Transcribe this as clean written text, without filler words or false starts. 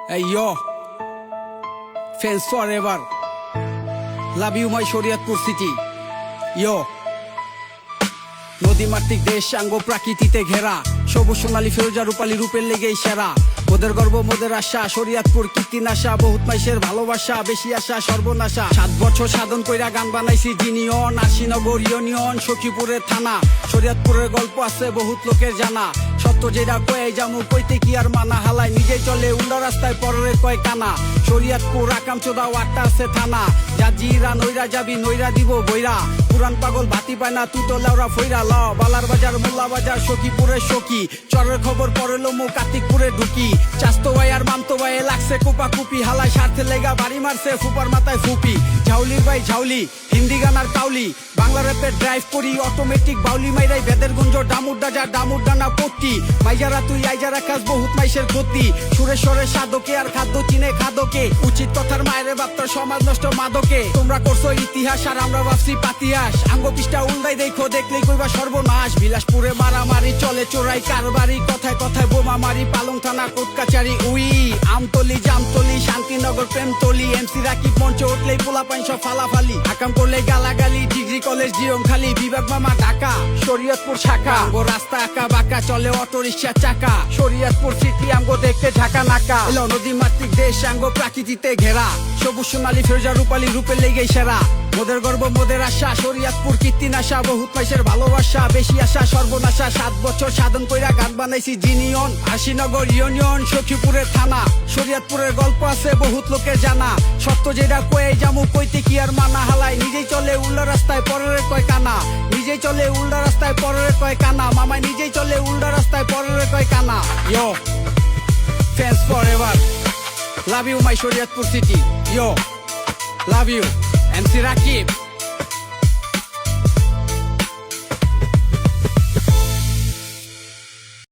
Hey yo, fans forever. Love you my Shariatpur city. Yo. নদী মাতৃক দেশ আঙ্গ প্রাকৃতিতে ঘেরা, সবুজ সোনালী ফিরোজা রূপালী রূপের লেগেই সেরা। মোদের গর্ব মোদের আশা, শরীয়তপুর কীর্তি নাশা, বহুত মাইশের ভালোবাসা, বেশি আশা সর্বনাশা। 7 বছর সাধন কইরা গান বানাইছি জিনিয়ন, আশিনগর ইউনিয়ন, সখীপুরের থানা। শরীয়তপুরের গল্প আছে বহুত লোকের জানা, সত্য যেটা কয়ে জামু কইতে কি আর মানা। হালায় নিজে চলে উল্টা রাস্তায় পরের কয় কানা। শরীয়তপুর আকাম চোদা ওয়াট্টা আছে থানা, জাজিরা নইরা যাবি নইরা দিব বইরা। পুরান পাগল বাতি পায় না তুই তো লাউরা ফইরা। ল বালার বাজার মোল্লা বাজার সখীপুরের সখী, চরের খবর পড়লো মো কার্তিকপুরে ঢুকি। চাস্তো ভাই আর মামতো ভাই লাগছে কুপা কুপি, হালায় স্বার্থে লেগা বাড়ি মারছে ফুপার মাথায় ফুপি। ঝাউলির ভাই ঝাউলি, হিন্দি গানার কাউলি, বাংলা র্যাপের ড্রাইভ করি অটোমেটিক বাউলি মাইরাই। বেদের গুঞ্জ ডামুর ডাজা ডামুর ডানা পট্টি, মাইজারা তুই আইজারা খাস বহুত মাইশের ক্ষতি। সুরেশ্বরের সাধকে আর খাদ্য চিনে খাদকে, উচিত কথার মায়ের বাপ্তা সমাজ নষ্ট মাদকে। তোমরা করছো ইতিহাস আর আমরা ভাবছি পাতিয়াস, আঙ্গ পিষ্টা উল্টাই দেখো দেখলেই কইবা সর্বনাশ। বিলাসপুরে মারামারি চলে চোরাই কারবারি, কথায় কথায় বোমা মারি পালং থানা কোর্ট কাচারি। উই আমতলি জামতলি শান্তিনগর প্রেমতলি, এমসি রাকিব মঞ্চে উঠলেই পোলা পাইন সব ফালাফালি। আকাম করলে গালাগালি, ডিগ্রি কলেজ জিয়ম খালি, বিভাগ মামা ঢাকা শরীয়তপুর শাখা। আমগো রাস্তা আঁকা বাঁকা চলে অটো রিক্সা চাকা, শরীয়তপুর সিটি আমগো দেখতে ঢাকা নাকা। এলো নদী মাতৃক দেশ আঙ্গ প্রাকৃতিতে ঘেরা, সবুজ সোনালী ফিরোজা রূপালী রূপের লেগেই সেরা। মোদের গর্ব মোদের আশা, শরীয়তপুর কীর্তি নাশা, বহুত মাইশের ভালোবাসা, বেশি আশা সর্বনাশা। 7 বছর সাধন কইরা গান বানাইছি জিনিয়ন, আশিনগর ইউনিয়ন, সখীপুরের থানা। শরীয়তপুরের গল্প আছে বহুত লোকের জানা, সত্য যেটা কয়ে জামু কইতে কি আর মানা। হালায় নিজেই চলে উল্টা রাস্তায় পরের কয় কানা, নিজেই চলে উল্টা রাস্তায় পরের কয় কানা। মামাই নিজেই চলে উল্টা রাস্তায় পরের কয় কানা। Yo, fans forever. Love you my Shariatpur city. Yo, love you. MC Rakib.